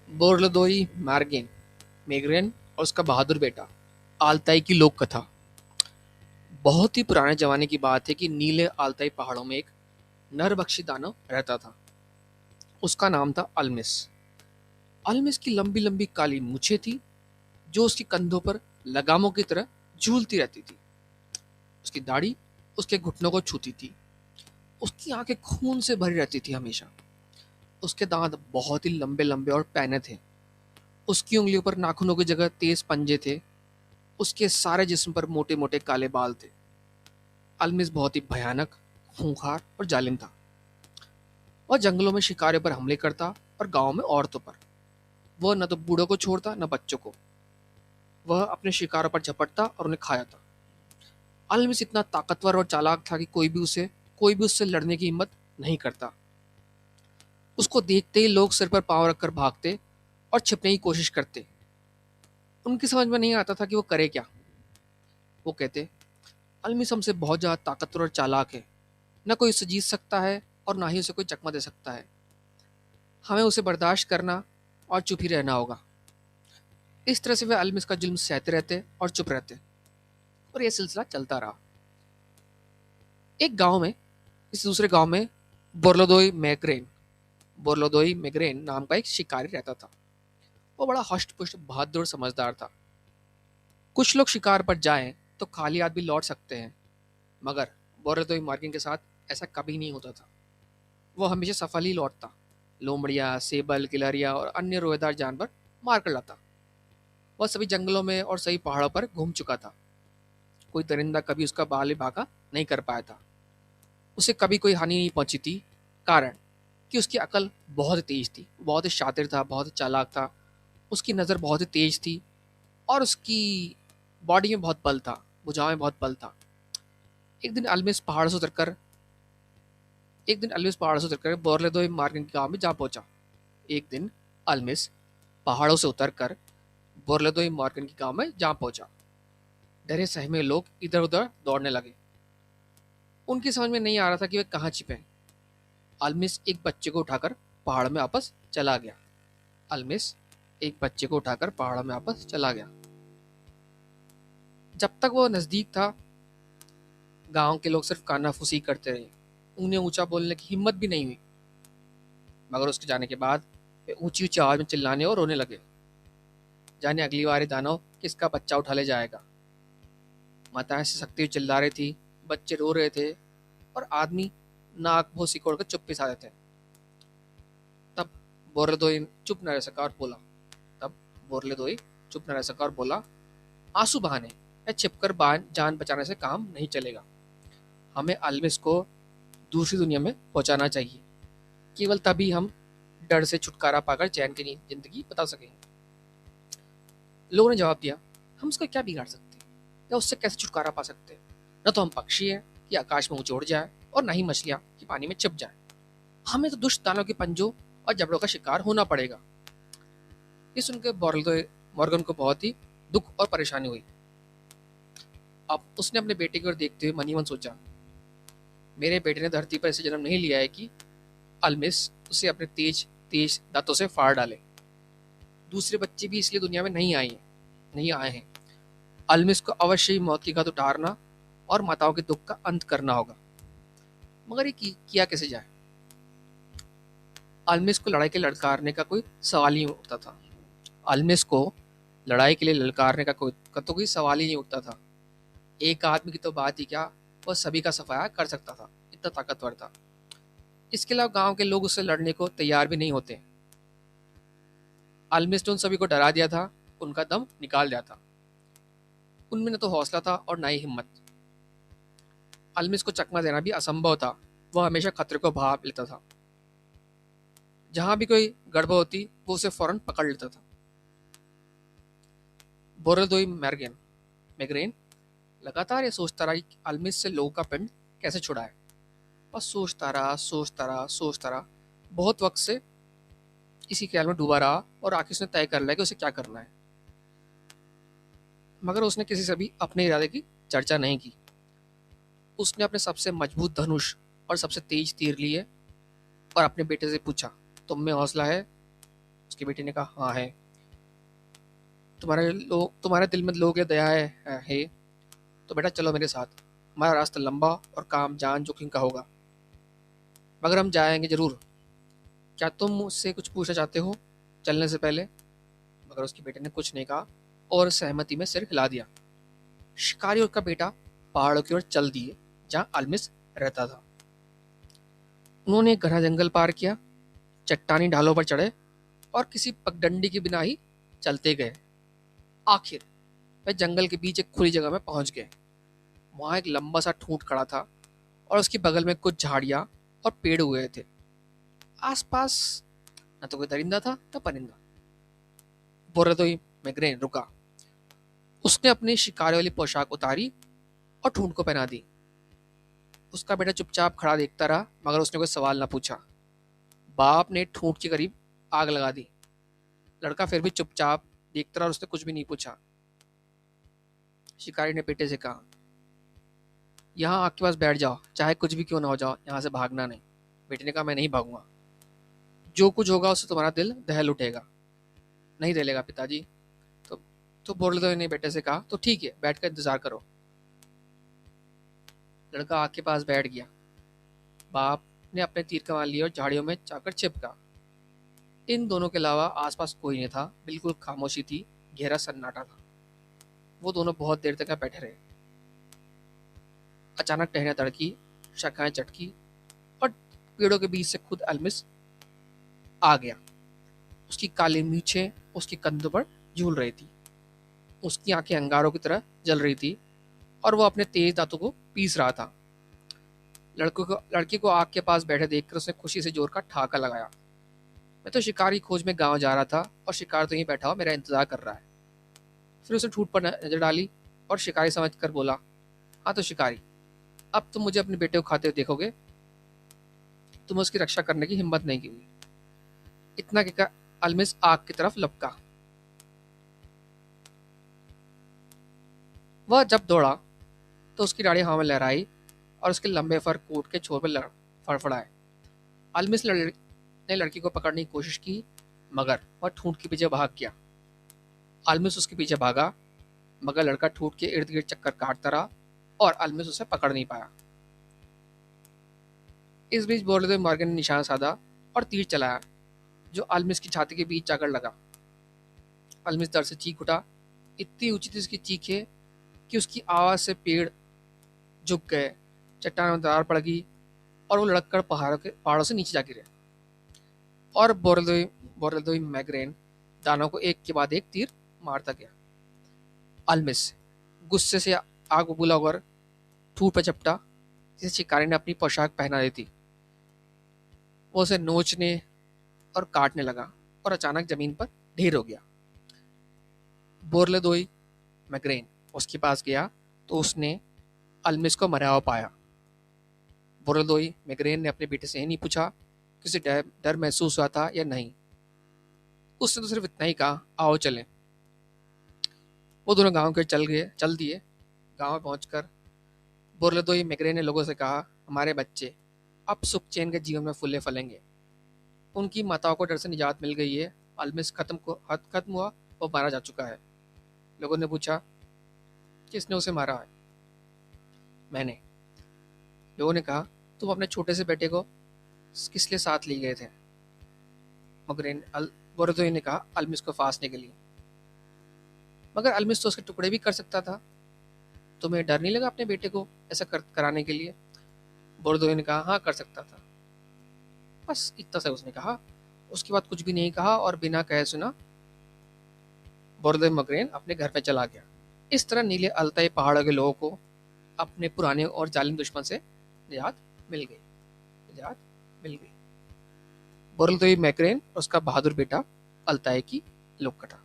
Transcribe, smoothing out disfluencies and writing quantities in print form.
बोरलोदोई मार्गेन मेग्रेन और उसका बहादुर बेटा आलताई की लोक कथा। बहुत ही पुराने जमाने की बात है कि नीले आलताई पहाड़ों में एक नरभक्षी दानव रहता था। उसका नाम था अल्मिस। अल्मिस की लंबी लंबी काली मूछें थी जो उसके कंधों पर लगामों की तरह झूलती रहती थी। उसकी दाढ़ी उसके घुटनों को छूती थी। उसकी आंखें खून से भरी रहती थी हमेशा। उसके दांत बहुत ही लंबे लंबे और पैने थे। उसकी उंगलियों पर नाखूनों की जगह तेज पंजे थे। उसके सारे जिस्म पर मोटे मोटे काले बाल थे। अल्मिस बहुत ही भयानक, खूंखार और जालिम था। वह जंगलों में शिकारियों पर हमले करता और गांवों में औरतों पर। वह न तो बूढ़ों को छोड़ता न बच्चों को। वह अपने शिकारों पर झपटता और उन्हें खाया था। अल्मिस इतना ताकतवर और चालाक था कि कोई भी उससे लड़ने की हिम्मत नहीं करता। उसको देखते ही लोग सिर पर पांव रखकर भागते और छिपने की कोशिश करते। उनकी समझ में नहीं आता था कि वो करे क्या। वो कहते, अल्मिस हमसे बहुत ज्यादा ताकतवर और चालाक है। न कोई उसे जीत सकता है और ना ही उसे कोई चकमा दे सकता है। हमें उसे बर्दाश्त करना और चुप ही रहना होगा। इस तरह से वे अल्मिस का जुल्म सहते रहते और चुप रहते, और यह सिलसिला चलता रहा। एक गांव में इस दूसरे गांव में बोरलोदोई मैग्रेन नाम का एक शिकारी रहता था। वो बड़ा हष्ट पुष्ट, बहादुर, समझदार था। कुछ लोग शिकार पर जाएं तो खाली हाथ भी लौट सकते हैं, मगर बोरलोदोई मार्गिन के साथ ऐसा कभी नहीं होता था। वो हमेशा सफल ही लौटता। लोमड़ियाँ, सेबल, गिलहरियाँ और अन्य रोएदार जानवर मार कर लाता। वह सभी जंगलों में और सभी पहाड़ों पर घूम चुका था। कोई दरिंदा कभी उसका बाल भी भागा नहीं कर पाया था। उसे कभी कोई हानि नहीं पहुंची थी, कारण कि उसकी अकल बहुत तेज थी, बहुत ही शातिर था, बहुत ही चालाक था। उसकी नज़र बहुत ही तेज थी और उसकी बॉडी में बहुत बल था, भुजाओं में बहुत बल था। एक दिन अल्मिस पहाड़ से उतरकर एक दिन अल्मिस पहाड़ से उतरकर बोरलेदोई मार्गिन के गांव में जा पहुंचा। एक दिन अल्मिस पहाड़ों से उतरकर बोरलेदोई मार्गिन के गांव में जा पहुंचा। डरे सहमे लोग इधर उधर दौड़ने लगे। उनकी समझ में नहीं आ रहा था कि वे कहाँ छिपे। अल्मिस एक बच्चे को उठाकर पहाड़ में वापस चला गया। अल्मिस एक बच्चे को उठाकर पहाड़ में वापस चला गया। जब तक वो नजदीक था, गांव के लोग सिर्फ कानाफूसी करते रहे। उन्हें ऊंचा बोलने की हिम्मत भी नहीं हुई। मगर उसके जाने के बाद वे ऊंची ऊंची आवाज में चिल्लाने और रोने लगे। जाने अगली बार ये दानव किसका बच्चा उठा ले जाएगा। माताएं सिसकती हुई चिल्ला रही थी, बच्चे रो रहे थे और आदमी नाक मुंह सिकोड़ कर चुप्पी साधे थे। तब बोरलदोई चुप न रह सका और बोला तब बोरलदोई चुप न रह सका और बोला, आंसू बहाने या छिपकर जान बचाने से काम नहीं चलेगा। हमें अल्मिस को दूसरी दुनिया में पहुंचाना चाहिए। केवल तभी हम डर से छुटकारा पाकर चैन की जिंदगी बता सकेंगे। लोगों ने जवाब दिया, हम उसका क्या बिगाड़ सकते हैं या उससे कैसे छुटकारा पा सकते हैं। न तो हम पक्षी हैं कि आकाश में ऊंचे उड़ जाए, और न ही मछलियां कि पानी में छिप जाए। हमें तो दुष्ट दानव के पंजों और जबड़ों का शिकार होना पड़ेगा। ये सुनकर मॉर्गन को बहुत ही दुख और परेशानी हुई। अब उसने अपने बेटे की ओर देखते हुए मन ही मन सोचा, मेरे बेटे ने धरती पर ऐसे जन्म नहीं लिया है कि अल्मिस उसे अपने तेज तेज दांतों से फाड़ डाले। दूसरे बच्चे भी इसलिए दुनिया में नहीं आए हैं। अल्मिस को अवश्य ही मौत की घात उतारना और माताओं के दुख का अंत करना होगा। मगर ये किया कैसे जाए। अल्मिस को लड़ाई के ललकारने का कोई सवाल ही नहीं उठता था। अल्मिस को लड़ाई के लिए ललकारने का तो कोई सवाल ही नहीं उठता था। एक आदमी की तो बात ही क्या, वह सभी का सफाया कर सकता था, इतना ताकतवर था। इसके अलावा गांव के लोग उससे लड़ने को तैयार भी नहीं होते। अल्मिस ने उन सभी को डरा दिया था, उनका दम निकाल दिया था। उनमें न तो हौसला था और न ही हिम्मत। अल्मिस को चकमा देना भी असंभव था। वह हमेशा खतरे को भाप लेता था। जहां भी कोई गड़बड़ होती वो उसे फौरन पकड़ लेता था। बोरलदोई मैग्रेन लगातार ये सोचता रहा कि अल्मिस से लोगों का पिंड कैसे छुड़ाए। बस सोचता रहा। बहुत वक्त से इसी ख्याल में डूबा रहा और आखिर उसने तय कर लिया कि उसे क्या करना है। मगर उसने किसी से भी अपने इरादे की चर्चा नहीं की। उसने अपने सबसे मजबूत धनुष और सबसे तेज तीर लिए और अपने बेटे से पूछा, तुम में हौसला है। उसके बेटे ने कहा, हाँ है। तुम्हारे दिल में लोग दया है। तो बेटा चलो मेरे साथ, हमारा रास्ता लंबा और काम जान जोखिम का होगा, मगर हम जाएंगे जरूर। क्या तुम मुझसे कुछ पूछना चाहते हो चलने से पहले? मगर उसके बेटे ने कुछ नहीं कहा और सहमति में सिर हिला दिया। शिकारी और उसका बेटा पहाड़ों की ओर चल दिए जहां अल्मिस रहता था। उन्होंने एक घना जंगल पार किया, चट्टानी ढालों पर चढ़े और किसी पगडंडी के बिना ही चलते गए। आखिर वे जंगल के बीच एक खुली जगह में पहुंच गए। वहां एक लंबा सा ठूंठ खड़ा था और उसके बगल में कुछ झाड़ियां और पेड़ उगे थे। आसपास न तो कोई दरिंदा था न परिंदा। बोरेदोई मैग्रेन रुका। उसने अपनी शिकारी वाली पोशाक उतारी और ठूंठ को पहना दी। उसका बेटा चुपचाप खड़ा देखता रहा, मगर उसने कोई सवाल ना पूछा। बाप ने ठूंठ के करीब आग लगा दी। लड़का फिर भी चुपचाप देखता रहा और उसने कुछ भी नहीं पूछा। शिकारी ने बेटे से कहा, यहाँ आग के पास बैठ जाओ, चाहे कुछ भी क्यों ना हो जाओ, यहाँ से भागना नहीं। बेटे ने कहा, मैं नहीं भागूंगा, जो कुछ होगा उससे तुम्हारा दिल दहल उठेगा। नहीं दहलेगा पिताजी। तो बोल दो ने बेटे से कहा, तो ठीक है, बैठ कर इंतजार करो। लड़का आग के पास बैठ गया। बाप ने अपने तीर कमान लिए और झाड़ियों में जाकर छिपका। इन दोनों के अलावा आसपास कोई नहीं था। बिल्कुल खामोशी थी, गहरा सन्नाटा था। वो दोनों बहुत देर तक बैठे रहे। अचानक टहनियां तड़की, शाखाएं चटकी और पेड़ों के बीच से खुद अल्मिस आ गया। उसकी काली मूछें उसके कंधों पर झूल रही थी। उसकी आंखें अंगारों की तरह जल रही थी और वो अपने तेज दांतों को पीस रहा था। लड़के को आग के पास बैठे देखकर उसने खुशी से जोर का ठहाका लगाया। मैं तो शिकारी खोज में गांव जा रहा था और शिकार तो यहीं बैठा हो मेरा इंतजार कर रहा है। फिर उसने ठूंठ पर नजर डाली और शिकारी समझ कर बोला, हाँ तो शिकारी, अब तुम मुझे अपने बेटे को खाते हुए देखोगे। तुम उसकी रक्षा करने की हिम्मत नहीं की। इतना कहकर अल्मिस आग की तरफ लपका। वह जब दौड़ा तो उसकी दाढ़ी हवा में लहराई और उसके लंबे फर कोट के छोर पर फड़फड़ाए। अल्मिस ने लड़की को पकड़ने की कोशिश की, मगर वह ठूंठ के पीछे भाग गया। अल्मिस उसके पीछे भागा, मगर लड़का ठूंठ के इर्द गिर्द चक्कर काटता रहा और अल्मिस उसे पकड़ नहीं पाया। इस बीच बोर्लदे मॉर्गन ने निशाना साधा और तीर चलाया, जो अल्मिस की छाती के बीच जाकर लगा। अल्मिस दर्द से चीख उठा। इतनी ऊंची थी उसकी चीखें कि उसकी आवाज से पेड़ झुक गए, चट्टान में दरार पड़ गई और वो लड़ककर पहाड़ों से नीचे जा गिरे। और बोरेदोई मैग्रेन दानों को एक के बाद एक तीर मारता गया। अल्मिस गुस्से से आग बबूला होकर ठूठ पर चपटा, जिसे शिकारी ने अपनी पोशाक पहना दी थी। वो उसे नोचने और काटने लगा और अचानक जमीन पर ढेर हो गया। बोरलेदोई मैग्रेन उसके पास गया तो उसने अल्मिस को मरा हुआ पाया। बोरलेदोई मैग्रेन ने अपने बेटे से ही नहीं पूछा कि उसे डर महसूस हुआ था या नहीं। उसने तो सिर्फ इतना ही कहा, आओ चलें। वो दोनों गांव के चल दिए। गांव में पहुंचकर बोरलेदोई मैग्रेन ने लोगों से कहा, हमारे बच्चे अब सुख चैन के जीवन में फूले फलेंगे। उनकी माताओं को डर से निजात मिल गई है। अल्मिस खत्म हुआ, वो मारा जा चुका है। लोगों ने पूछा, किसने उसे मारा है? मैंने। लोगों ने कहा, तुम अपने छोटे से बेटे को किस लिए साथ ले गए थे? मगरेन बोरदोई ने कहा, अल्मिस को फांसने के लिए। मगर अल्मिस तो उसके टुकड़े भी कर सकता था। तुम्हें डर नहीं लगा अपने बेटे को ऐसा कराने के लिए? बोरदोई ने कहा, हाँ कर सकता था। बस इतना सा उसने कहा। उसके बाद कुछ भी नहीं कहा और बिना कहे सुना बोरदोई मगरेन अपने घर पे चला गया। इस तरह नीले अल्ताई पहाड़ों के लोगों को अपने पुराने और जालिम दुश्मन से निजात मिल गई। निजात मिल गई। बोरदोई मैग्रेन और उसका बहादुर बेटा अल्ताई की लोक कथा।